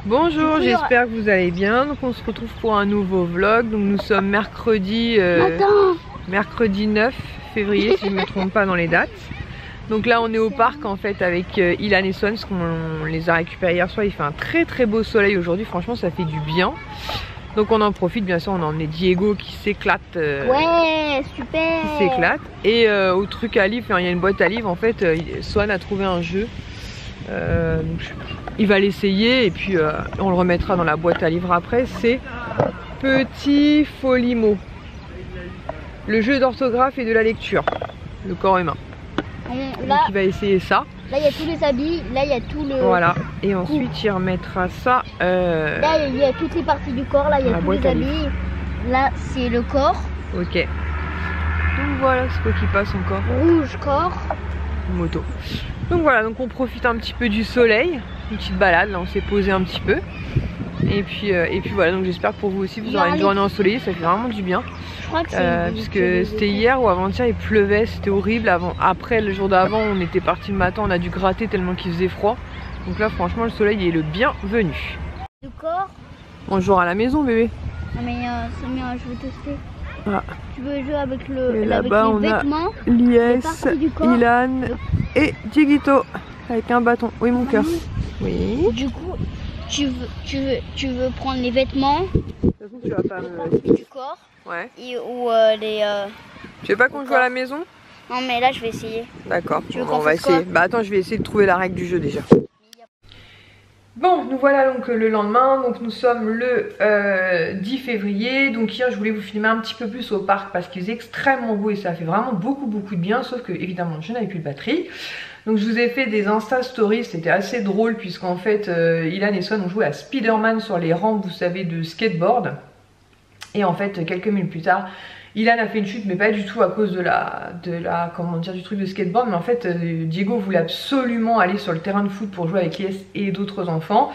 Bonjour, j'espère que vous allez bien. Donc on se retrouve pour un nouveau vlog. Donc nous sommes mercredi 9 février si je ne me trompe pas dans les dates. Donc là on est au parc en fait avec Ilan et Swan parce qu'on les a récupérés hier soir. Il fait un très beau soleil aujourd'hui, franchement ça fait du bien. Donc on en profite, bien sûr on a emmené Diego qui s'éclate. Ouais, super. Qui s'éclate. Et au truc à livres, il y a une boîte à livres en fait. Swan a trouvé un jeu. Donc, il va l'essayer et puis on le remettra dans la boîte à livres après. C'est Petit Folimo, le jeu d'orthographe et de la lecture, le corps humain. Là, donc il va essayer ça. Là il y a tous les habits, là il y a tout le... Voilà, et ensuite il remettra ça... Là il y a toutes les parties du corps, là il y a tous les habits. Là c'est le corps. Ok. Donc voilà, c'est quoi qui passe encore? Rouge corps. Moto. Donc voilà, donc on profite un petit peu du soleil, une petite balade, là on s'est posé un petit peu. Et puis voilà, donc j'espère que pour vous aussi vous aurez une journée ensoleillée, ça fait vraiment du bien. Je crois que c'est parce que c'était hier ou avant-hier, il pleuvait, c'était horrible. Après le jour d'avant, on était parti le matin, on a dû gratter tellement qu'il faisait froid. Donc là franchement le soleil est le bienvenu. Le corps. Bonjour à la maison bébé. Non mais c'est bien, je veux tester. Ah. Tu veux jouer avec les là-bas on vêtements, a Lies, Ilan et Dieguito avec un bâton. Oui mon cœur. Oui. Du coup, tu veux prendre les vêtements. De toute façon tu vas pas me... du corps. Ouais. Ou les... Tu veux pas qu'on joue à la maison? Non mais là je vais essayer. D'accord, on va essayer. Bah attends, je vais essayer de trouver la règle du jeu déjà. Bon, nous voilà donc le lendemain, donc nous sommes le 10 février. Donc hier je voulais vous filmer un petit peu plus au parc parce qu'il faisait extrêmement beau et ça a fait vraiment beaucoup de bien. Sauf que évidemment je n'avais plus de batterie. Donc je vous ai fait des Insta Stories, c'était assez drôle puisqu'en fait Ilan et Swan ont joué à Spider-Man sur les rampes, vous savez, de skateboard. Et en fait quelques minutes plus tard, Ilan a fait une chute, mais pas du tout à cause du truc de skateboard. Mais en fait, Diego voulait absolument aller sur le terrain de foot pour jouer avec Lies et d'autres enfants.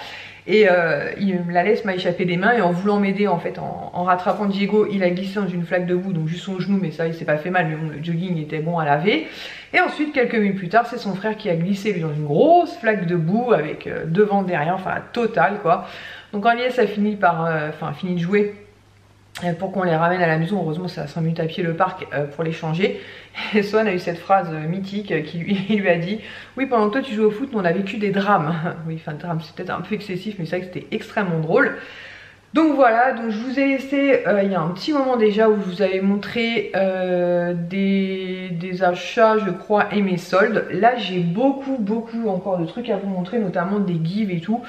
Et la laisse m'a échappé des mains et en voulant m'aider, en fait, en rattrapant Diego, il a glissé dans une flaque de boue, donc juste son genou, mais ça il s'est pas fait mal, mais bon, le jogging était bon à laver. Et ensuite, quelques minutes plus tard, c'est son frère qui a glissé lui dans une grosse flaque de boue avec devant, derrière, enfin la totale quoi. Donc quand Lies a fini de jouer, pour qu'on les ramène à la maison, heureusement c'est à 5 minutes à pied le parc pour les changer. Et Swan a eu cette phrase mythique qui lui a dit: oui, pendant que toi tu joues au foot, nous on a vécu des drames. Oui, enfin drame c'est peut-être un peu excessif, mais c'est vrai que c'était extrêmement drôle. Donc voilà, donc je vous ai laissé il y a un petit moment déjà où je vous avais montré des achats je crois et mes soldes. Là j'ai beaucoup encore de trucs à vous montrer, notamment des gives et tout.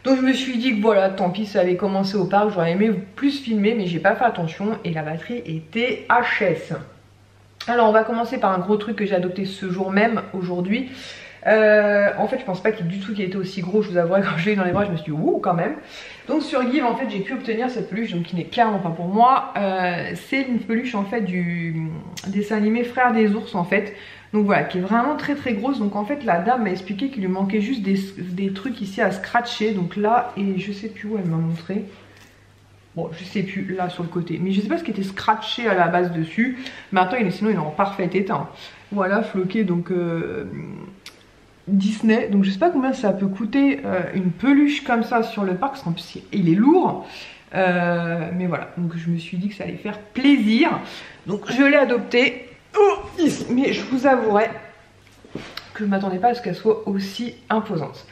Donc je me suis dit que voilà, tant pis, ça avait commencé au parc, j'aurais aimé plus filmer mais j'ai pas fait attention et la batterie était HS. Alors on va commencer par un gros truc que j'ai adopté ce jour même, aujourd'hui. En fait je pense pas qu'il du tout qu'il était aussi gros, je vous avouerai, quand je l'ai eu dans les bras je me suis dit ouh quand même. Donc sur Give en fait j'ai pu obtenir cette peluche, donc qui n'est clairement pas pour moi. C'est une peluche en fait du dessin animé Frères des ours en fait. Donc voilà, qui est vraiment très grosse. Donc en fait la dame m'a expliqué qu'il lui manquait juste des trucs ici à scratcher. Donc là, et je sais plus où elle m'a montré. Bon, je sais plus, là sur le côté. Mais je sais pas ce qui était scratché à la base dessus. Mais attends, sinon il est en parfait état. Voilà, floqué donc Disney. Donc je sais pas combien ça peut coûter une peluche comme ça sur le parc. Parce qu'en plus il est lourd. Mais voilà, donc je me suis dit que ça allait faire plaisir. Donc je l'ai adopté. Oh, mais je vous avouerai que je m'attendais pas à ce qu'elle soit aussi imposante.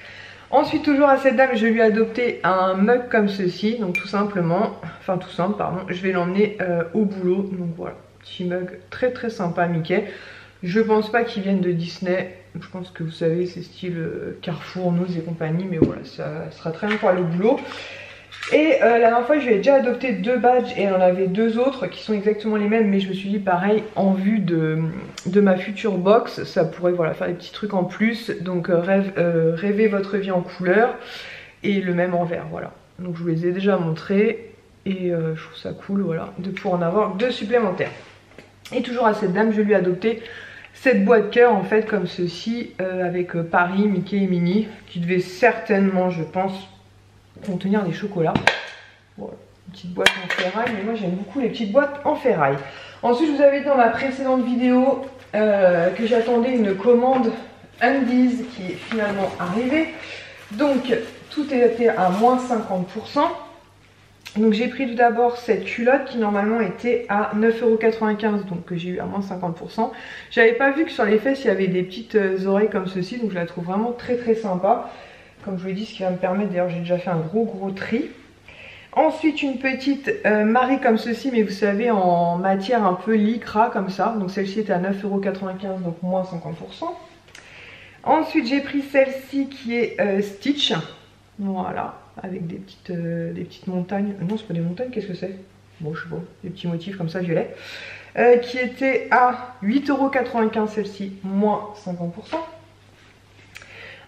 Ensuite, toujours à cette dame, je lui ai adopté un mug comme ceci. Donc tout simplement, enfin tout simple pardon, je vais l'emmener au boulot. Donc voilà, petit mug très sympa Mickey. Je pense pas qu'il vienne de Disney. Je pense que vous savez, c'est style Carrefour, Noz et compagnie. Mais voilà, ça sera très bien pour aller au boulot. Et la dernière fois je lui ai déjà adopté 2 badges et elle en avait 2 autres qui sont exactement les mêmes, mais je me suis dit pareil, en vue de ma future box, ça pourrait voilà, faire des petits trucs en plus. Donc rêvez votre vie en couleur et le même en vert, voilà. Donc je vous les ai déjà montrés et je trouve ça cool voilà, de pouvoir en avoir 2 supplémentaires. Et toujours à cette dame, je lui ai adopté cette boîte cœur en fait comme ceci avec Paris, Mickey et Minnie, qui devait certainement je pense contenir des chocolats. Voilà, une petite boîte en ferraille, mais moi j'aime beaucoup les petites boîtes en ferraille. Ensuite je vous avais dit dans ma précédente vidéo que j'attendais une commande Undies qui est finalement arrivée. Donc tout était à moins 50%. Donc j'ai pris tout d'abord cette culotte qui normalement était à 9,95 €, donc que j'ai eu à moins 50%. J'avais pas vu que sur les fesses il y avait des petites oreilles comme ceci, donc je la trouve vraiment très très sympa. Comme je vous l'ai dit, ce qui va me permettre, d'ailleurs j'ai déjà fait un gros tri. Ensuite une petite Marie comme ceci, mais vous savez en matière un peu lycra comme ça. Donc celle-ci était à 9,95 €, donc moins 50%. Ensuite j'ai pris celle-ci qui est Stitch. Voilà, avec des petites montagnes. Non, c'est pas des montagnes, qu'est-ce que c'est? Bon, je sais pas, des petits motifs comme ça, violet. Qui était à 8,95 € celle-ci, moins 50%.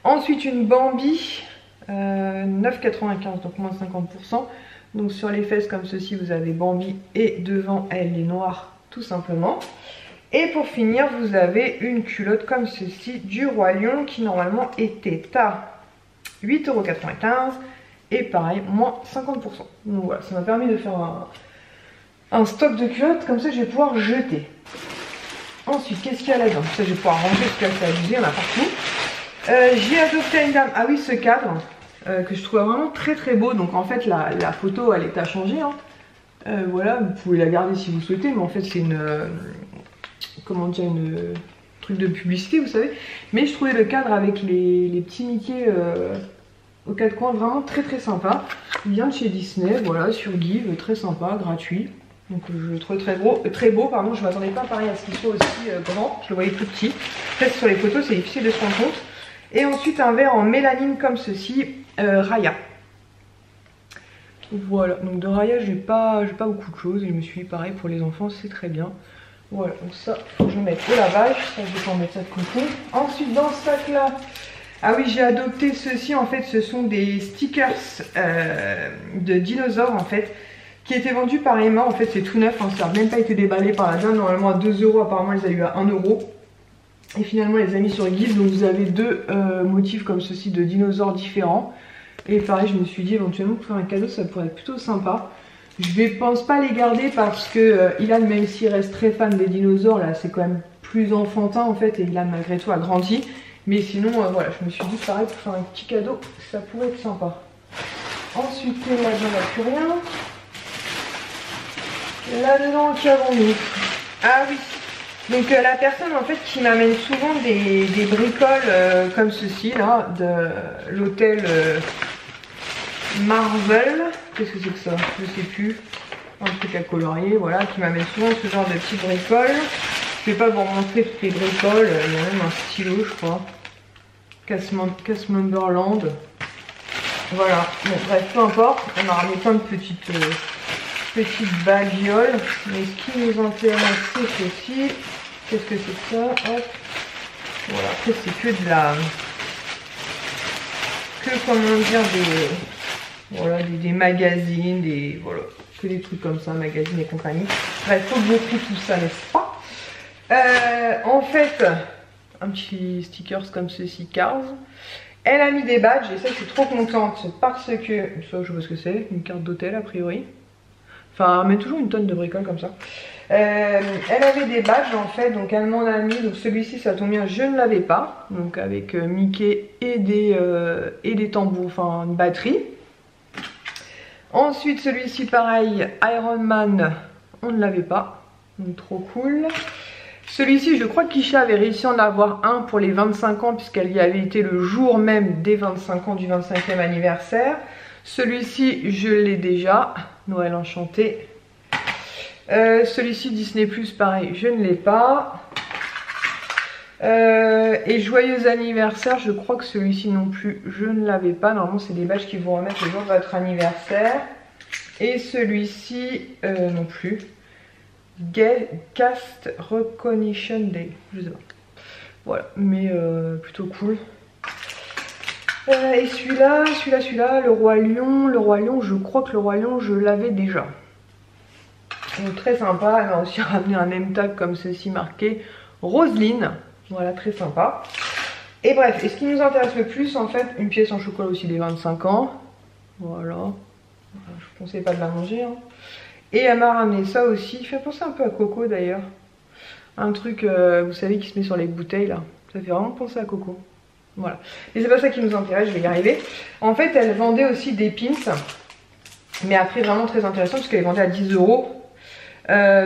Ensuite, une Bambi, 9,95 €, donc moins 50%. Donc sur les fesses comme ceci, vous avez Bambi et devant elle est noire, tout simplement. Et pour finir, vous avez une culotte comme ceci du Roi Lion qui normalement était à 8,95 € et pareil, moins 50%. Donc voilà, ça m'a permis de faire un stock de culottes, comme ça je vais pouvoir jeter. Ensuite, qu'est-ce qu'il y a là-dedans? Ça, je vais pouvoir ranger parce que c'est abusé, on a partout. J'ai adopté une dame, ah oui, ce cadre que je trouve vraiment très très beau. Donc en fait, la photo elle est à changer. Hein. Voilà, vous pouvez la garder si vous souhaitez, mais en fait, c'est une. Comment dire, une truc de publicité, vous savez. Mais je trouvais le cadre avec les petits Mickey aux quatre coins vraiment très très sympa. Il vient de chez Disney, voilà, sur Give, très sympa, gratuit. Donc je le trouvais très beau, pardon. Je m'attendais pas pareil à ce qu'il soit aussi grand, je le voyais tout petit. Peut-être sur les photos c'est difficile de se rendre compte. Et ensuite un verre en mélanine comme ceci, Raya. Voilà, donc de Raya j'ai pas beaucoup de choses et je me suis dit pareil pour les enfants c'est très bien. Voilà, donc ça faut que je mette au lavage, ça je vais pas en mettre ça de côté. Ensuite dans ce sac là, ah oui j'ai adopté ceci, en fait ce sont des stickers de dinosaures en fait, qui étaient vendus par Emma, en fait c'est tout neuf, hein, ça n'a même pas été déballé par la dame, normalement à 2 €, apparemment elle les a eu à 1 €. Et finalement elle les a mis sur Give, donc vous avez deux motifs comme ceci de dinosaures différents. Et pareil je me suis dit éventuellement pour faire un cadeau ça pourrait être plutôt sympa. Je ne pense pas les garder parce que Ilan, même s'il reste très fan des dinosaures, là c'est quand même plus enfantin en fait, et Ilan malgré tout a grandi. Mais sinon voilà, je me suis dit pareil pour faire un petit cadeau, ça pourrait être sympa. Ensuite là-dedans il n'y a plus rien. Là-dedans qu'avons-nous? Ah oui, donc la personne en fait qui m'amène souvent des bricoles comme ceci là, de l'hôtel Marvel. Qu'est-ce que c'est que ça? Je sais plus. Un truc à colorier, voilà, qui m'amène souvent ce genre de petites bricoles. Je vais pas vous montrer toutes les bricoles, il y a même un stylo je crois. Casmemberland. Voilà, bon bref, peu importe, on a ramené plein de petites bagioles. Mais ce qui nous intéresse c'est ceci. Qu'est-ce que c'est que ça? Hop. Voilà, après c'est que de la... comment dire, voilà, des magazines, voilà, que des trucs comme ça, magazines et compagnie. Bref, faut que je trie tout ça, n'est-ce pas? En fait, un petit stickers comme ceci, Cars. Elle a mis des badges et ça je suis trop contente parce que, ça je sais pas ce que c'est, une carte d'hôtel a priori. Enfin, elle met toujours une tonne de bricoles comme ça. Elle avait des badges en fait, donc elle m'en a mis. Donc celui-ci, ça tombe bien, je ne l'avais pas. Donc avec Mickey et des tambours, enfin une batterie. Ensuite, celui-ci, pareil, Iron Man, on ne l'avait pas. Donc trop cool. Celui-ci, je crois que Kisha avait réussi à en avoir un pour les 25 ans, puisqu'elle y avait été le jour même des 25 ans du 25e anniversaire. Celui-ci, je l'ai déjà. Noël enchanté. Celui-ci Disney Plus, pareil, je ne l'ai pas. Et joyeux anniversaire, je crois que celui-ci non plus, je ne l'avais pas. Normalement, c'est des badges qui vont remettre le jour de votre anniversaire. Et celui-ci non plus. Cast Recognition Day, je sais pas. Voilà, mais plutôt cool. Et celui-là, le Roi Lion, je crois que le Roi Lion, je l'avais déjà. Donc très sympa, elle m'a aussi ramené un name tag comme ceci marqué Roselyne. Voilà, très sympa. Et bref, et ce qui nous intéresse le plus, en fait, une pièce en chocolat aussi des 25 ans. Voilà. Je ne conseille pas de la manger. Hein. Et elle m'a ramené ça aussi. Il fait penser un peu à Coco d'ailleurs. Un truc, vous savez, qui se met sur les bouteilles là. Ça fait vraiment penser à Coco. Voilà. Mais c'est pas ça qui nous intéresse, je vais y arriver. En fait, elle vendait aussi des pins. Mais après, vraiment très intéressant parce qu'elle vendait à 10 €.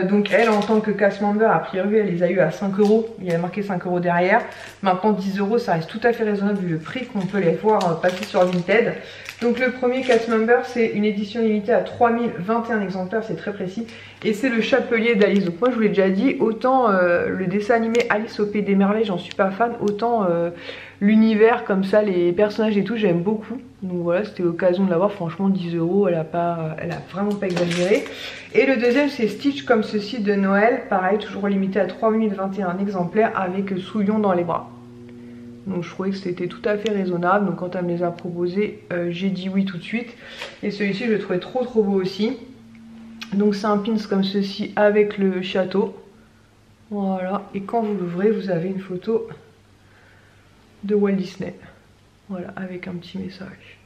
Donc elle, en tant que cast member, a priori elle les a eu à 5 €. Il y a marqué 5 € derrière. Maintenant 10 € ça reste tout à fait raisonnable vu le prix qu'on peut les voir passer sur Vinted. Donc le premier cast member, c'est une édition limitée à 3021 exemplaires, c'est très précis. Et c'est le Chapelier d'Alice. Donc moi je vous l'ai déjà dit, autant le dessin animé Alice au Pays des Merveilles, j'en suis pas fan, autant l'univers comme ça, les personnages et tout, j'aime beaucoup. Donc voilà, c'était l'occasion de l'avoir. Franchement 10 €, elle a vraiment pas exagéré. Et le deuxième c'est Stitch comme ceci de Noël. Pareil, toujours limité à 3021 exemplaires avec Souillon dans les bras. Donc je trouvais que c'était tout à fait raisonnable. Donc quand elle me les a proposés, j'ai dit oui tout de suite. Et celui-ci je le trouvais trop beau aussi. Donc c'est un pins comme ceci avec le château. Voilà, et quand vous l'ouvrez, vous avez une photo de Walt Disney. Voilà, avec un petit message.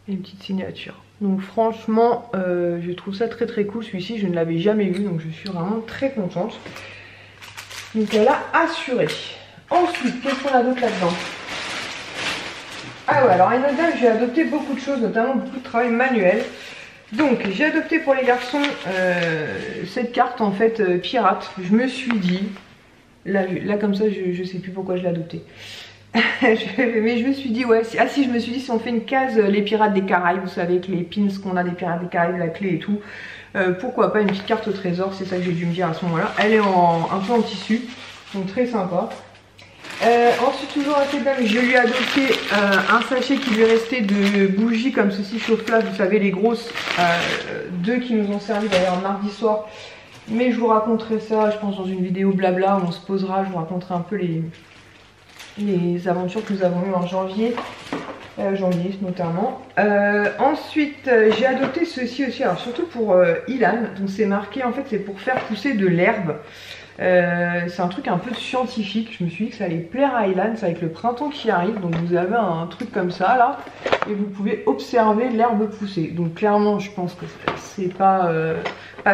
Et une petite signature. Donc franchement, je trouve ça très cool. Celui-ci, je ne l'avais jamais vu, donc je suis vraiment très contente. Donc elle a assuré. Ensuite, qu'est-ce qu'on a d'autre là-dedans? Ah ouais, alors une autre dame, j'ai adopté beaucoup de choses, notamment beaucoup de travail manuel. Donc j'ai adopté pour les garçons cette carte en fait pirate. Je me suis dit, là comme ça je sais plus pourquoi je l'ai adoptée. Mais je me suis dit ouais, si je me suis dit si on fait une case les pirates des Caraïbes, vous savez avec les pins qu'on a des pirates des Caraïbes, la clé et tout, pourquoi pas une petite carte au trésor, c'est ça que j'ai dû me dire à ce moment là. Elle est un peu en tissu, donc très sympa. Ensuite toujours à cette dame, je lui ai adopté un sachet qui lui restait de bougies comme ceci chauffe-place, vous savez les grosses, deux qui nous ont servi d'ailleurs mardi soir. Mais je vous raconterai ça je pense dans une vidéo blabla où on se posera, je vous raconterai un peu les aventures que nous avons eues en janvier notamment. Ensuite j'ai adopté ceci aussi, alors surtout pour Ilan, donc c'est marqué en fait c'est pour faire pousser de l'herbe. C'est un truc un peu scientifique, je me suis dit que ça allait plaire à Ilan, c'est avec le printemps qui arrive, donc vous avez un truc comme ça là, et vous pouvez observer l'herbe pousser. Donc clairement je pense que c'est pas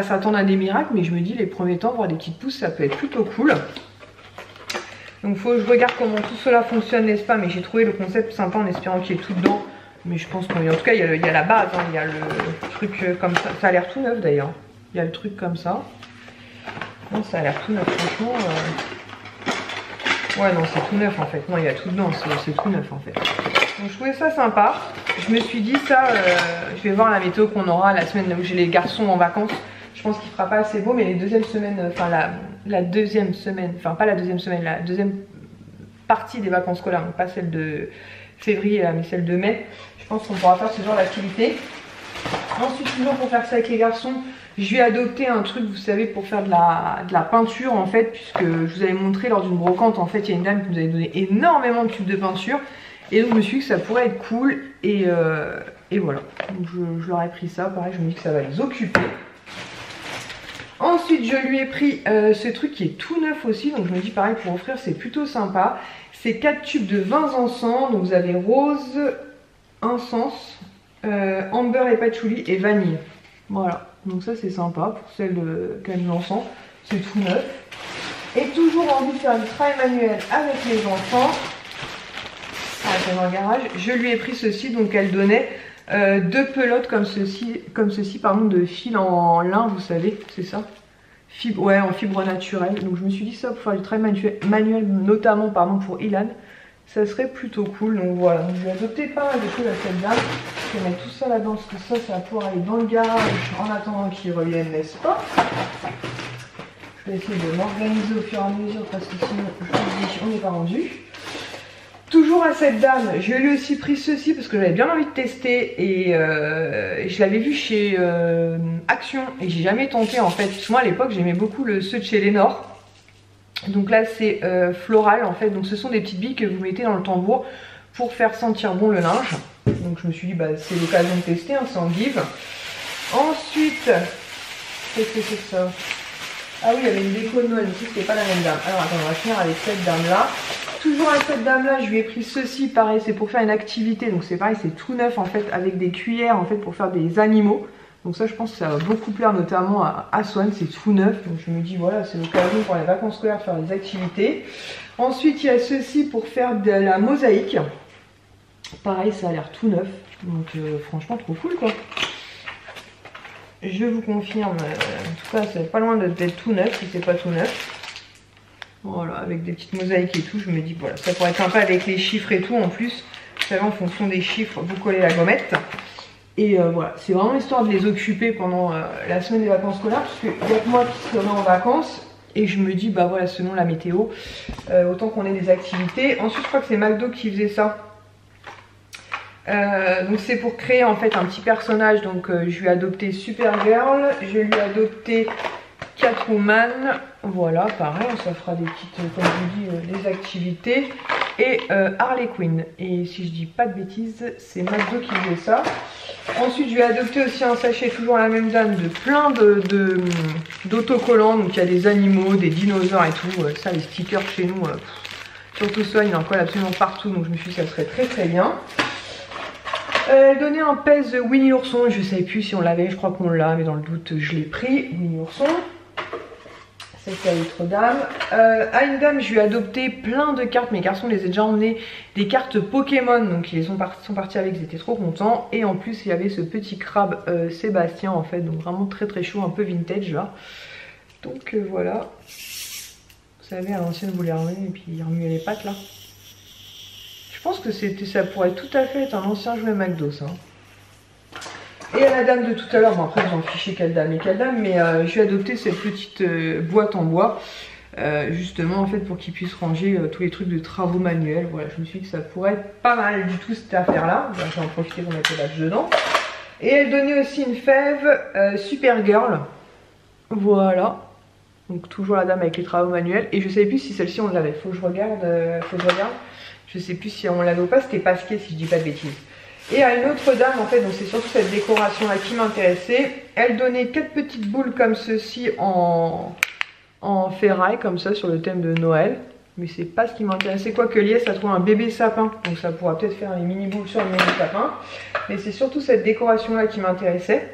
s'attendre à des miracles, mais je me dis les premiers temps voir des petites pousses ça peut être plutôt cool. Donc faut que je regarde comment tout cela fonctionne, n'est-ce pas, mais j'ai trouvé le concept sympa en espérant qu'il y ait tout dedans. Mais je pense qu'en tout cas il y a la base, hein, il y a le truc comme ça, ça a l'air tout neuf d'ailleurs, il y a le truc comme ça. Non, ça a l'air tout neuf, franchement. Ouais, non, c'est tout neuf en fait. Non, il y a tout dedans, c'est tout neuf en fait. Donc je trouvais ça sympa. Je me suis dit ça, je vais voir la météo qu'on aura la semaine où j'ai les garçons en vacances. Je pense qu'il fera pas assez beau, mais les deuxièmes semaines, enfin la deuxième semaine, enfin pas la deuxième semaine, la deuxième partie des vacances scolaires, donc pas celle de février là, mais celle de mai. Je pense qu'on pourra faire ce genre d'activité. Ensuite, toujours pour faire ça avec les garçons, je vais adopter un truc, vous savez, pour faire de la peinture en fait, puisque je vous avais montré lors d'une brocante, en fait, il y a une dame qui nous avait donné énormément de tubes de peinture. Et donc je me suis dit que ça pourrait être cool, et voilà. Donc je leur ai pris ça, pareil, je me dis que ça va les occuper. Ensuite, je lui ai pris ce truc qui est tout neuf aussi, donc je me dis pareil, pour offrir, c'est plutôt sympa. C'est 4 tubes de 20 encens, donc vous avez rose, encens, amber et patchouli et vanille. Voilà, donc ça c'est sympa pour celle qui aime l'encens, c'est tout neuf. Et toujours envie de faire du travail manuel avec les enfants, dans le garage, je lui ai pris ceci, donc elle donnait 2 pelotes comme ceci pardon, de fil en lin, vous savez, c'est ça, fibre, ouais, en fibre naturelle. Donc je me suis dit ça pour faire du travail manuel, notamment pardon, pour Ilan, ça serait plutôt cool. Donc voilà, donc j'ai adopté pas mal de choses à cette dame. Je vais mettre tout ça là-dedans parce que ça va pouvoir aller dans le garage en attendant qu'ils reviennent, n'est-ce pas? Je vais essayer de m'organiser au fur et à mesure parce que sinon je vous dis on n'est pas rendu. Toujours à cette dame, je lui ai aussi pris ceci parce que j'avais bien envie de tester et je l'avais vu chez Action et j'ai jamais tenté en fait. Parce que moi à l'époque j'aimais beaucoup ceux de chez Lénore. Donc là c'est floral en fait, donc ce sont des petites billes que vous mettez dans le tambour pour faire sentir bon le linge. Donc je me suis dit bah c'est l'occasion de tester, hein, sans give. Ensuite, qu'est-ce que c'est ça? Ah oui, il y avait une déco de Noël aussi, c'était pas la même dame. Alors attends, on va finir avec cette dame là. Toujours à cette dame là, je lui ai pris ceci, pareil, c'est pour faire une activité, donc c'est pareil, c'est tout neuf en fait, avec des cuillères en fait pour faire des animaux. Donc ça je pense que ça va beaucoup plaire notamment à Swan, c'est tout neuf. Donc je me dis voilà, c'est l'occasion pour les vacances scolaires de faire des activités. Ensuite il y a ceci pour faire de la mosaïque. Pareil, ça a l'air tout neuf. Donc franchement trop cool quoi. Je vous confirme, en tout cas c'est pas loin d'être tout neuf si c'est pas tout neuf. Voilà, avec des petites mosaïques et tout, je me dis que voilà, ça pourrait être sympa avec les chiffres et tout en plus. Vous savez, en fonction des chiffres, vous collez la gommette. Et voilà, c'est vraiment histoire de les occuper pendant la semaine des vacances scolaires, parce qu'il y a que moi qui serai en vacances. Et je me dis, bah voilà, selon la météo, autant qu'on ait des activités. Ensuite, je crois que c'est McDo qui faisait ça. Donc c'est pour créer en fait un petit personnage. Donc je lui ai adopté Supergirl, je lui ai adopté Catwoman. Voilà, pareil, ça fera des petites, comme je vous dis, des activités. Et Harley Quinn. Et si je dis pas de bêtises, c'est McDo qui faisait ça. Ensuite, je vais adopter aussi un sachet, toujours la même dame, de plein d'autocollants. Donc il y a des animaux, des dinosaures et tout. Ça, les stickers chez nous, surtout ça, il en colle absolument partout. Donc je me suis dit que ça serait très très bien. Elle donnait un pèse Winnie l'ourson. Je ne savais plus si on l'avait, je crois qu'on l'a, mais dans le doute, je l'ai pris. Winnie l'ourson. Ça, c'est à l'autre dame. À une dame, je lui ai adopté plein de cartes. Mes garçons les ont déjà emmenés. Des cartes Pokémon. Donc, ils sont partis avec. Ils étaient trop contents. Et en plus, il y avait ce petit crabe Sébastien, en fait. Donc, vraiment très très chaud. Un peu vintage, là. Donc, voilà. Vous savez, à l'ancienne, vous les remuez et puis remuez les pattes, là. Je pense que ça pourrait tout à fait être un ancien jouet McDo, ça. Et à la dame de tout à l'heure, bon après ils ont fiché quelle dame et quelle dame, mais je lui ai adopté cette petite boîte en bois, justement en fait pour qu'il puisse ranger tous les trucs de travaux manuels. Voilà, je me suis dit que ça pourrait être pas mal du tout cette affaire-là. Je vais en profiter pour mettre la badge dedans. Et elle donnait aussi une fève Supergirl. Voilà. Donc toujours la dame avec les travaux manuels. Et je ne savais plus si celle-ci on l'avait. Faut que je regarde. Je sais plus si on l'avait ou pas. C'était Pasquet si je dis pas de bêtises. Et à une autre dame, en fait, donc c'est surtout cette décoration-là qui m'intéressait. Elle donnait 4 petites boules comme ceci en ferraille, comme ça, sur le thème de Noël. Mais c'est pas ce qui m'intéressait. Quoique Lies a trouvé un bébé sapin, donc ça pourra peut-être faire les mini boules sur le mini sapin. Mais c'est surtout cette décoration-là qui m'intéressait.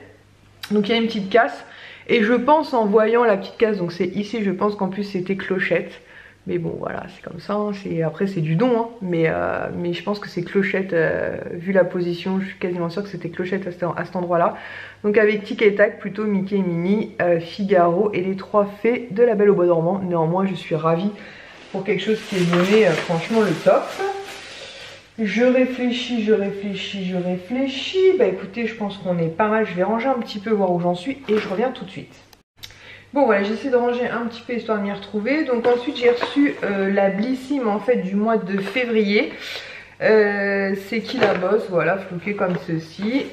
Donc il y a une petite casse. Et je pense en voyant la petite casse, donc c'est ici, je pense qu'en plus c'était clochette. Mais bon voilà, c'est comme ça, hein. Après c'est du don, hein. Mais je pense que c'est clochette, vu la position, je suis quasiment sûre que c'était clochette à cet endroit là. Donc avec tic et tac, plutôt Mickey et Minnie, Figaro et les 3 fées de la Belle au Bois dormant. Néanmoins je suis ravie pour quelque chose qui est donné, franchement le top. Je réfléchis, bah écoutez je pense qu'on est pas mal, je vais ranger un petit peu, voir où j'en suis et je reviens tout de suite. Bon voilà, j'essaie de ranger un petit peu histoire de m'y retrouver. Donc ensuite j'ai reçu la Blissim en fait du mois de février. C'est qui la bosse, voilà, floqué comme ceci.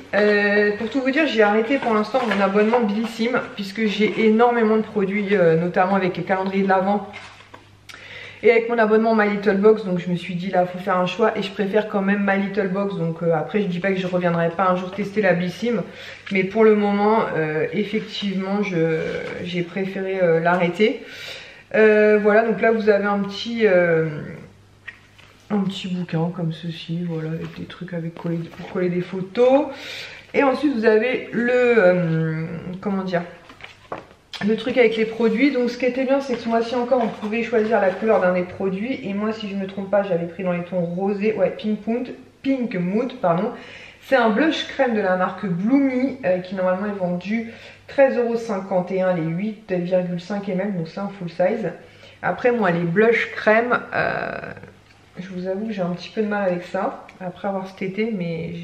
Pour tout vous dire, j'ai arrêté pour l'instant mon abonnement Blissim puisque j'ai énormément de produits, notamment avec les calendriers de l'Avent. Et avec mon abonnement My Little Box, donc je me suis dit là, faut faire un choix et je préfère quand même My Little Box. Donc après, je dis pas que je reviendrai pas un jour tester la Blissim, mais pour le moment, effectivement, j'ai préféré l'arrêter. Voilà, donc là vous avez un petit bouquin comme ceci, voilà, avec des trucs pour coller des photos. Et ensuite vous avez le comment dire, le truc avec les produits. Donc ce qui était bien, c'est que ce mois-ci encore on pouvait choisir la couleur d'un des produits. Et moi si je me trompe pas, j'avais pris dans les tons rosés, ouais, Pink Mood, pardon. C'est un blush crème de la marque Bloomy qui normalement est vendu 13,51 € les 8,5 ml, donc c'est un full size. Après moi les blush crème, je vous avoue que j'ai un petit peu de mal avec ça, après avoir cet été, mais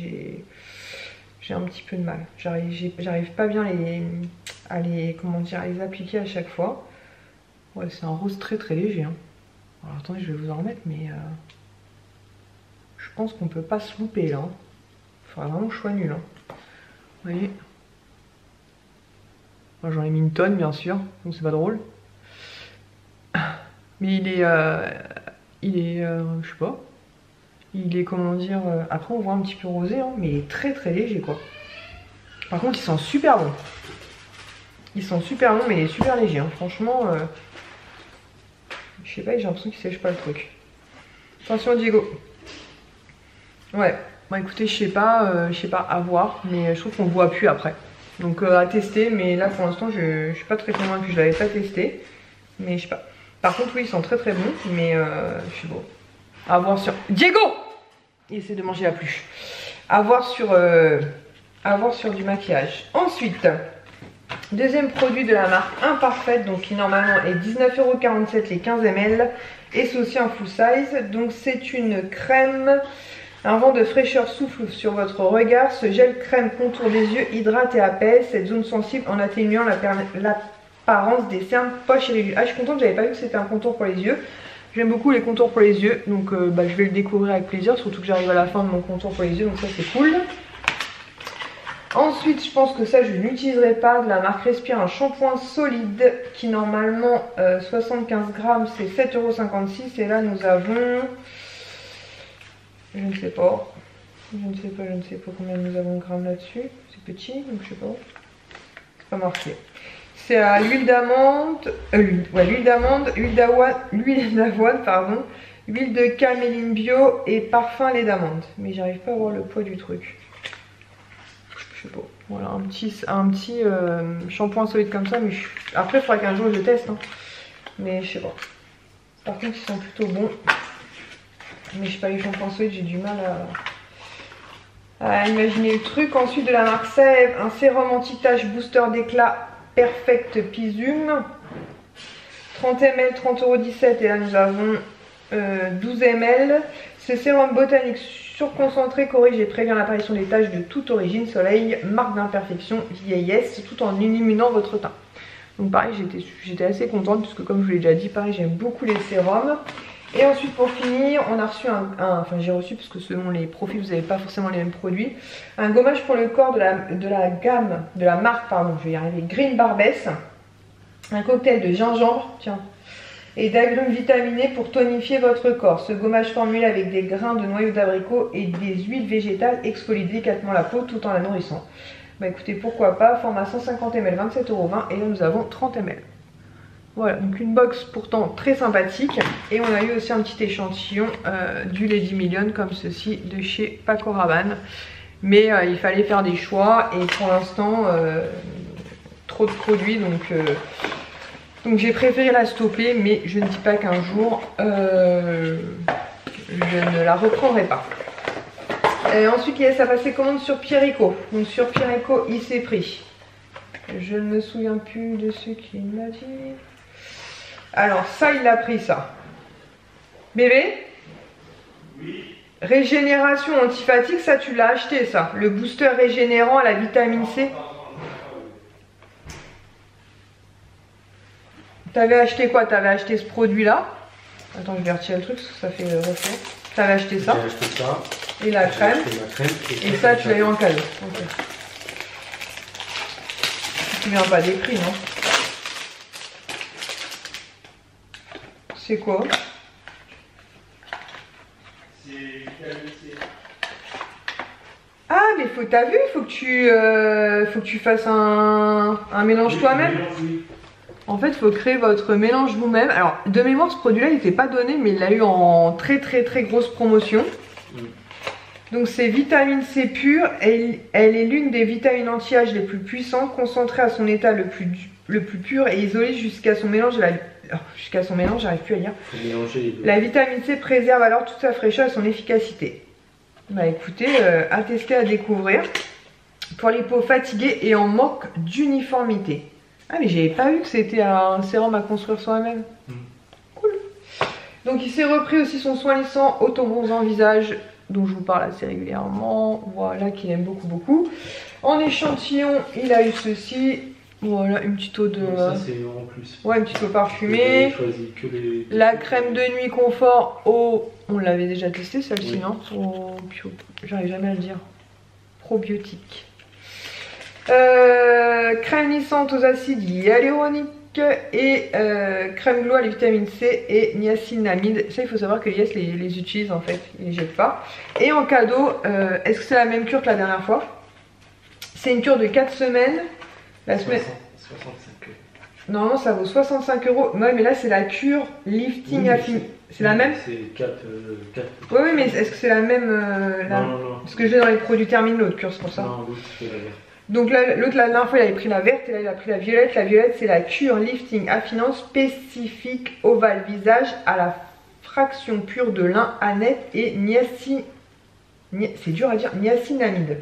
j'ai un petit peu de mal. J'arrive pas bien à les appliquer à chaque fois. Ouais, c'est un rose très très léger, hein. Alors attendez, je vais vous en remettre, mais je pense qu'on peut pas se louper là, hein. Il faudra vraiment que je sois nul, hein. Vous voyez, moi j'en ai mis une tonne bien sûr, donc c'est pas drôle. Mais il est je sais pas, il est comment dire, après on voit un petit peu rosé, hein, mais il est très très léger quoi. Par contre il sent super bon. Ils sont super longs mais il est super léger, hein. Franchement, je sais pas, j'ai l'impression qu'il sèche pas le truc. Attention Diego. Ouais, bon écoutez, je sais pas à voir, mais je trouve qu'on voit plus après. Donc à tester, mais là pour l'instant je suis pas très convaincue, je l'avais pas testé. Mais je sais pas. Par contre oui, ils sont très très bons, mais je suis bon. À voir sur... Diego! Il essaie de manger la pluche. À voir sur du maquillage. Ensuite, deuxième produit de la marque Imparfaite, donc qui normalement est 19,47 € les 15 ml. Et c'est aussi un full size. Donc c'est une crème... Un vent de fraîcheur souffle sur votre regard. Ce gel crème contour des yeux hydrate et apaise cette zone sensible en atténuant l'apparence des cernes, poches et les yeux. Ah, je suis contente, j'avais pas vu que c'était un contour pour les yeux. J'aime beaucoup les contours pour les yeux, donc je vais le découvrir avec plaisir, surtout que j'arrive à la fin de mon contour pour les yeux, donc ça c'est cool. Ensuite, je pense que ça je n'utiliserai pas, de la marque Respire, un shampoing solide qui normalement 75 grammes c'est 7,56 € et là nous avons... Je ne sais pas combien nous avons de grammes là-dessus. C'est petit, donc je sais pas. C'est pas marqué. C'est à l'huile d'amande, l'huile d'avoine, pardon, huile de caméline bio et parfum lait d'amande. Mais j'arrive pas à voir le poids du truc. Je sais pas. Voilà, un petit shampoing solide comme ça. Mais après, il faudra qu'un jour je le teste. Hein. Mais je sais pas. Par contre, ils sont plutôt bons. Mais je sais pas, les shampoings solides, j'ai du mal à imaginer le truc. Ensuite, de la marque Sève, un sérum anti-tache booster d'éclat Perfect Pisum. 30 ml, 30,17 € et là nous avons 12 ml. Ce sérum botanique surconcentré corrige et prévient l'apparition des taches de toute origine, soleil, marque d'imperfection, vieillesse, tout en illuminant votre teint. Donc pareil, j'étais assez contente puisque comme je vous l'ai déjà dit, pareil, j'aime beaucoup les sérums. Et ensuite pour finir, on a reçu enfin j'ai reçu parce que selon les profils vous n'avez pas forcément les mêmes produits, un gommage pour le corps de la marque, pardon, je vais y arriver, Green Barbess, un cocktail de gingembre, tiens, et d'agrumes vitaminés pour tonifier votre corps. Ce gommage formulé avec des grains de noyaux d'abricot et des huiles végétales exfolie délicatement la peau tout en la nourrissant. Bah écoutez, pourquoi pas, format 150 ml, 27,20 € et là nous avons 30 ml. Voilà, donc une box pourtant très sympathique. Et on a eu aussi un petit échantillon du Lady Million comme ceci de chez Paco Rabanne. Mais il fallait faire des choix et pour l'instant trop de produits donc j'ai préféré la stopper, mais je ne dis pas qu'un jour je ne la reprendrai pas. Et ensuite il y a sa passée commande sur Pierrico. Donc sur Pierrico il s'est pris. Je ne me souviens plus de ce qu'il m'a dit. Alors ça il a pris ça. Bébé? Oui. Régénération antifatigue, ça tu l'as acheté ça. Le booster régénérant à la vitamine C. T'avais acheté quoi? T'avais acheté ce produit là. Attends, je vais retirer le truc parce que ça fait reflet. T'avais acheté ça. J'ai acheté ça. Et la crème. Et ça tu l'as eu en cadeau. Okay. Tu te souviens pas des prix, non? C'est quoi? C'est vitamine C. Ah mais t'as vu, faut que tu fasses un mélange toi-même. En fait, il faut créer votre mélange vous-même. Alors, de mémoire, ce produit-là, il n'était pas donné, mais il l'a eu en très grosse promotion. Donc, c'est vitamine C pure. Elle est l'une des vitamines anti-âge les plus puissantes, concentrée à son état le plus pur et isolée jusqu'à son mélange. J'arrive plus à lire. La vitamine C préserve alors toute sa fraîcheur et son efficacité. Bah écoutez, à tester, à découvrir. Pour les peaux fatiguées et en manque d'uniformité. Ah mais j'avais pas vu que c'était un sérum à construire soi-même. Cool. Donc il s'est repris aussi son soin lissant auto-bronzant visage dont je vous parle assez régulièrement. Voilà, qu'il aime beaucoup. En échantillon, il a eu ceci. Voilà, une petite eau de... Donc ça c'est en plus. Ouais, une petite eau parfumée. La crème de nuit confort au... On l'avait déjà testé celle-ci, oui. Non? J'arrive jamais à le dire. Probiotique. Crème lissante aux acides hyaluroniques et crème glow à la vitamine C et niacinamide. Ça il faut savoir que Yes les utilise en fait, ils les jettent pas. Et en cadeau, est-ce que c'est la même cure que la dernière fois? C'est une cure de 4 semaines. La semaine... 65 €. Normalement ça vaut 65 €. Ouais mais là c'est la cure lifting affine. C'est la même? C'est 4. Oui mais est-ce que c'est la même non. Parce que j'ai dans les produits terminent l'autre cure, c'est pour ça. Non, l'autre c'est la verte. Donc là, l'autre, la dernière fois, il avait pris la verte et là, il a pris la violette. La violette, c'est la Cure Lifting Affinant spécifique ovale visage à la fraction pure de lin, aneth et c'est dur à dire, niacinamide.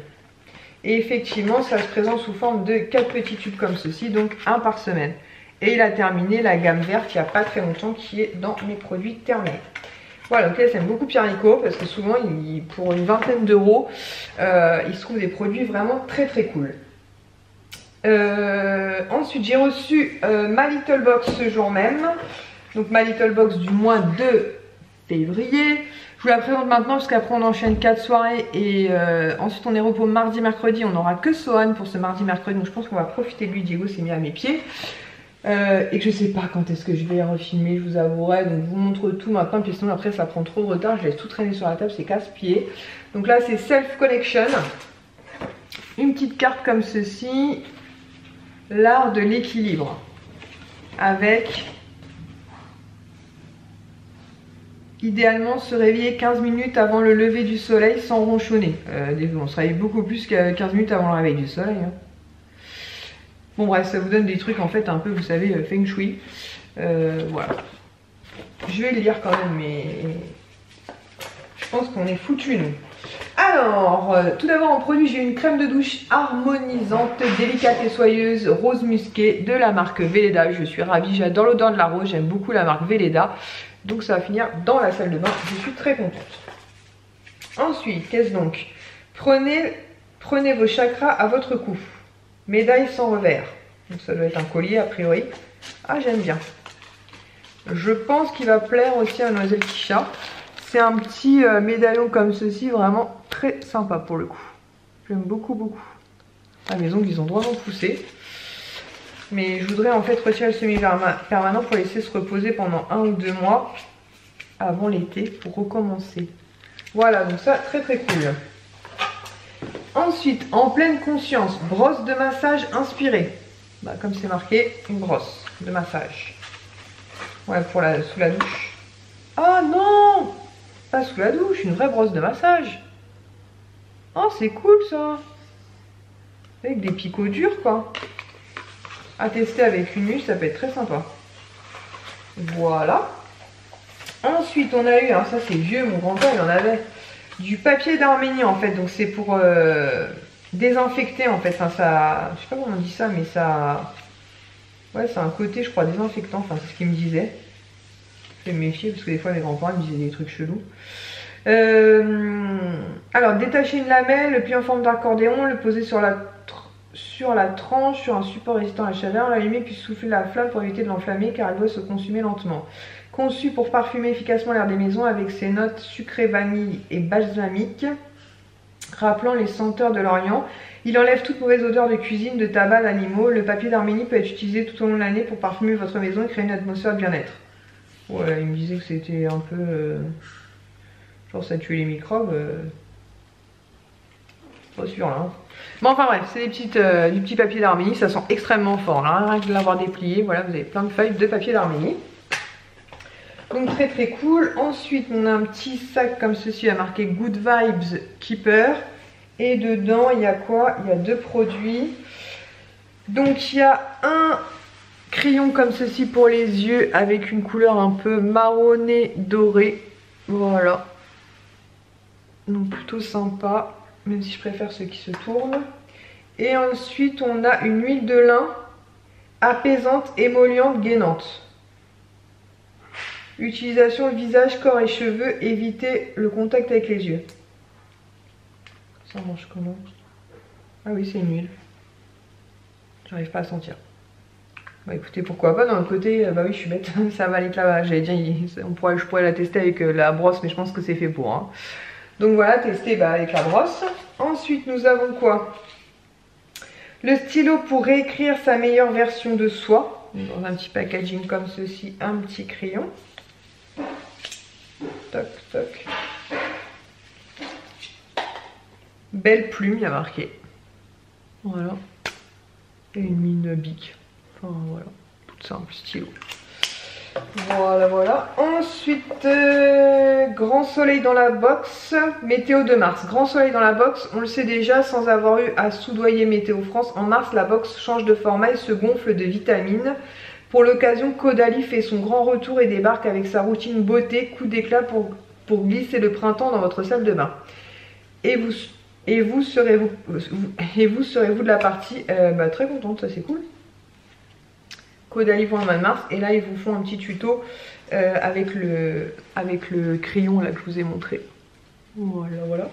Et effectivement, ça se présente sous forme de 4 petits tubes comme ceci, donc 1 par semaine. Et il a terminé la gamme verte il n'y a pas très longtemps qui est dans mes produits terminés. Voilà, donc là j'aime beaucoup Pierre Nico parce que souvent pour une vingtaine d'euros, il se trouve des produits vraiment très très cool. Ensuite j'ai reçu ma Little Box ce jour même. Donc ma Little Box du mois de février. Je vous la présente maintenant parce qu'après on enchaîne 4 soirées et ensuite on est repos mardi, mercredi. On n'aura que Sohan pour ce mardi, mercredi. Donc je pense qu'on va profiter de lui. Diego s'est mis à mes pieds. Et que je sais pas quand est-ce que je vais refilmer, je vous avouerai. Donc je vous montre tout maintenant. Puis sinon après ça prend trop de retard. Je laisse tout traîner sur la table, c'est casse-pied. Donc là c'est Self Connection. Une petite carte comme ceci. L'art de l'équilibre. Avec... idéalement se réveiller 15 minutes avant le lever du soleil sans ronchonner. On se réveille beaucoup plus que 15 minutes avant le réveil du soleil. Hein. Bon bref, ça vous donne des trucs en fait un peu, vous savez, feng shui. Voilà. Je vais le lire quand même, mais je pense qu'on est foutus nous. Alors, tout d'abord en produit, j'ai une crème de douche harmonisante, délicate et soyeuse, rose musquée de la marque Velleda. Je suis ravie, j'adore l'odeur de la rose, j'aime beaucoup la marque Velleda. Donc ça va finir dans la salle de bain, je suis très contente. Ensuite, qu'est-ce donc? Prenez vos chakras à votre cou. Médaille sans revers. Donc ça doit être un collier a priori. Ah j'aime bien. Je pense qu'il va plaire aussi à Mademoiselle Kisha. C'est un petit médaillon comme ceci, vraiment très sympa pour le coup. J'aime beaucoup beaucoup. Ah mes ongles ils ont drôlement poussé. Mais je voudrais en fait retirer le semi-permanent pour laisser se reposer pendant 1 ou 2 mois avant l'été pour recommencer. Voilà, donc ça très très cool. Ensuite, en pleine conscience, brosse de massage inspirée. Bah, comme c'est marqué, une brosse de massage. Ouais, pour sous la douche. Oh non! Pas sous la douche, une vraie brosse de massage. Oh, c'est cool ça. Avec des picots durs quoi. À tester avec une huile, ça peut être très sympa. Voilà. Ensuite, on a eu, hein, ça c'est vieux, mon grand-père il en avait, du papier d'Arménie en fait. Donc c'est pour désinfecter en fait. Enfin, ça, je sais pas comment on dit ça, mais ça... ouais, c'est un côté, je crois, désinfectant. Enfin, c'est ce qu'il me disait. Je vais me méfier parce que des fois mes grands-parents me disaient des trucs chelous. Alors, détacher une lamelle, le plier en forme d'accordéon, le poser sur la tranche, sur un support résistant à la chaleur, l'allumer puis souffler la flamme pour éviter de l'enflammer car elle doit se consumer lentement. Conçu pour parfumer efficacement l'air des maisons avec ses notes sucrées, vanille et balsamique, rappelant les senteurs de l'Orient. Il enlève toute mauvaise odeur de cuisine, de tabac, d'animaux. Le papier d'Arménie peut être utilisé tout au long de l'année pour parfumer votre maison et créer une atmosphère de bien-être. Ouais, il me disait que c'était un peu... genre ça tuait les microbes. Pas sûr là. Hein. Bon enfin bref, c'est du petit papier d'Arménie, ça sent extrêmement fort. Là, rien que de l'avoir déplié, voilà, vous avez plein de feuilles de papier d'Arménie. Donc très très cool. Ensuite, on a un petit sac comme ceci, à marqué Good Vibes Keeper. Et dedans, il y a quoi? Il y a 2 produits. Donc il y a un crayon comme ceci pour les yeux avec une couleur un peu marronné doré. Voilà. Donc plutôt sympa. Même si je préfère ceux qui se tournent. Et ensuite, on a une huile de lin apaisante, émolliente, gainante. Utilisation visage, corps et cheveux. Évitez le contact avec les yeux. Ça marche comment? Ah oui, c'est une huile. J'arrive pas à sentir. Bah écoutez, pourquoi pas. D'un côté, bah oui, je suis bête. Ça va aller que là-bas. J'allais dire, je pourrais la tester avec la brosse, mais je pense que c'est fait pour. Hein. Donc voilà, tester avec la brosse. Ensuite, nous avons quoi? Le stylo pour réécrire sa meilleure version de soi. Dans un petit packaging comme ceci, un petit crayon. Toc, toc. Belle plume, il y a marqué. Voilà. Et une mine bic. Enfin voilà, tout simple, stylo. Voilà, voilà. Ensuite, grand soleil dans la box, météo de mars. Grand soleil dans la box, on le sait déjà, sans avoir eu à soudoyer Météo France. En mars, la box change de format et se gonfle de vitamines. Pour l'occasion, Caudalie fait son grand retour et débarque avec sa routine beauté, coup d'éclat pour glisser le printemps dans votre salle de bain. Et vous serez-vous de la partie très contente, ça c'est cool. Caudalie pour le mois de mars, et là ils vous font un petit tuto avec le crayon là que je vous ai montré. Voilà, voilà.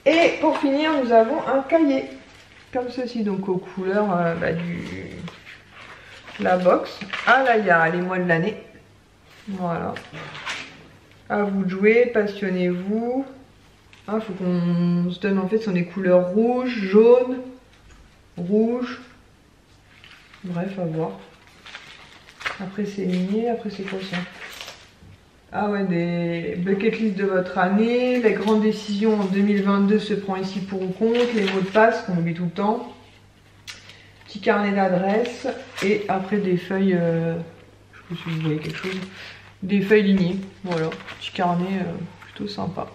Et pour finir, nous avons un cahier comme ceci, donc aux couleurs la box. Ah là, il y a les mois de l'année. Voilà. À vous de jouer, passionnez-vous. Ah, faut qu'on se donne en fait sur des couleurs rouge, jaune, rouge. Bref, à voir. Après c'est mini, après c'est quoi ça? Ah ouais, des bucket list de votre année. Les grandes décisions en 2022 se prend ici pour ou contre. Les mots de passe qu'on oublie tout le temps. Petit carnet d'adresse. Et après des feuilles, je sais pas si vous voyez quelque chose. Des feuilles lignées. Voilà, petit carnet plutôt sympa.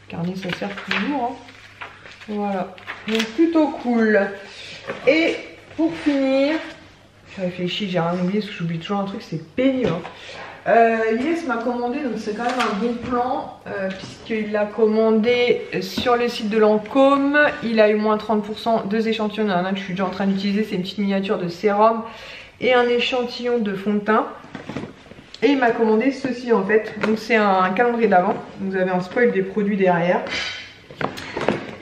Carnet ça sert toujours. Hein. Voilà, donc plutôt cool. Et pour finir, je réfléchis, j'ai rien oublié parce que j'oublie toujours un truc, c'est pénible. Yes m'a commandé, donc c'est quand même un bon plan puisqu'il l'a commandé sur le site de Lancôme. Il a eu moins 30%, 2 échantillons, il y en a un que je suis déjà en train d'utiliser, c'est une petite miniature de sérum et un échantillon de fond de teint. Et il m'a commandé ceci en fait, donc c'est un calendrier d'avant, vous avez un spoil des produits derrière.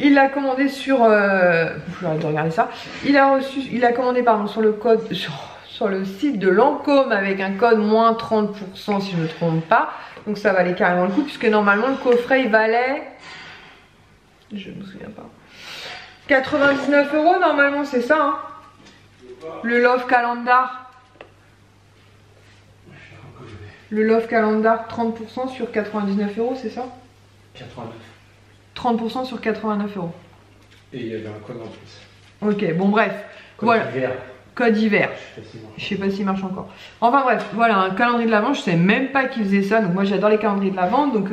Il l'a commandé sur, j'arrête de regarder ça, il a commandé pardon sur le code, sur le site de Lancôme avec un code moins 30% si je ne me trompe pas. Donc ça valait carrément le coup puisque normalement le coffret il valait, je ne me souviens pas, 99 € normalement c'est ça hein. Le Love Calendar. Le Love Calendar 30% sur 99 € c'est ça? 89. 30% sur 89 €. Et il y avait un code en plus. Ok, bon bref. Code voilà. hiver. Code hiver. Je sais pas s'il marche encore. Enfin bref, voilà un calendrier de l'Avent. Je sais même pas qu'il faisait ça. Donc moi j'adore les calendriers de l'Avent. Donc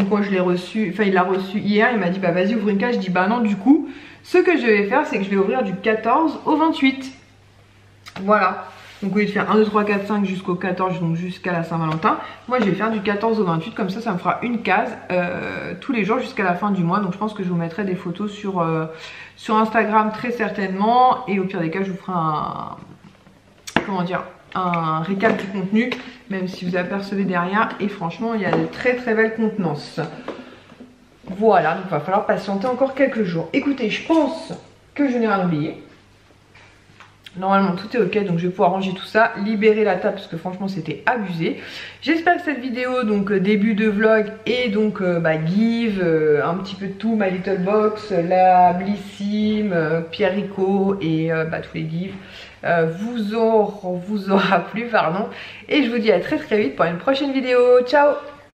moi je l'ai reçu. Enfin il l'a reçu hier. Il m'a dit bah vas-y ouvre une case. Je dis bah non du coup. Ce que je vais faire c'est que je vais ouvrir du 14 au 28. Voilà. Donc au lieu de faire 1, 2, 3, 4, 5 jusqu'au 14, donc jusqu'à la Saint-Valentin, moi je vais faire du 14 au 28, comme ça me fera une case tous les jours jusqu'à la fin du mois. Donc je pense que je vous mettrai des photos sur Instagram très certainement, et au pire des cas je vous ferai un récap du contenu, même si vous apercevez derrière, et franchement il y a de très très belles contenances. Voilà, donc il va falloir patienter encore quelques jours. Écoutez, je pense que je n'ai rien oublié. Normalement tout est ok, donc je vais pouvoir ranger tout ça, libérer la table parce que franchement c'était abusé. J'espère que cette vidéo, donc début de vlog et donc give, un petit peu de tout, My Little Box, la Blissim, Pierre Rico et tous les gives vous aura plu, pardon. Et je vous dis à très très vite pour une prochaine vidéo. Ciao!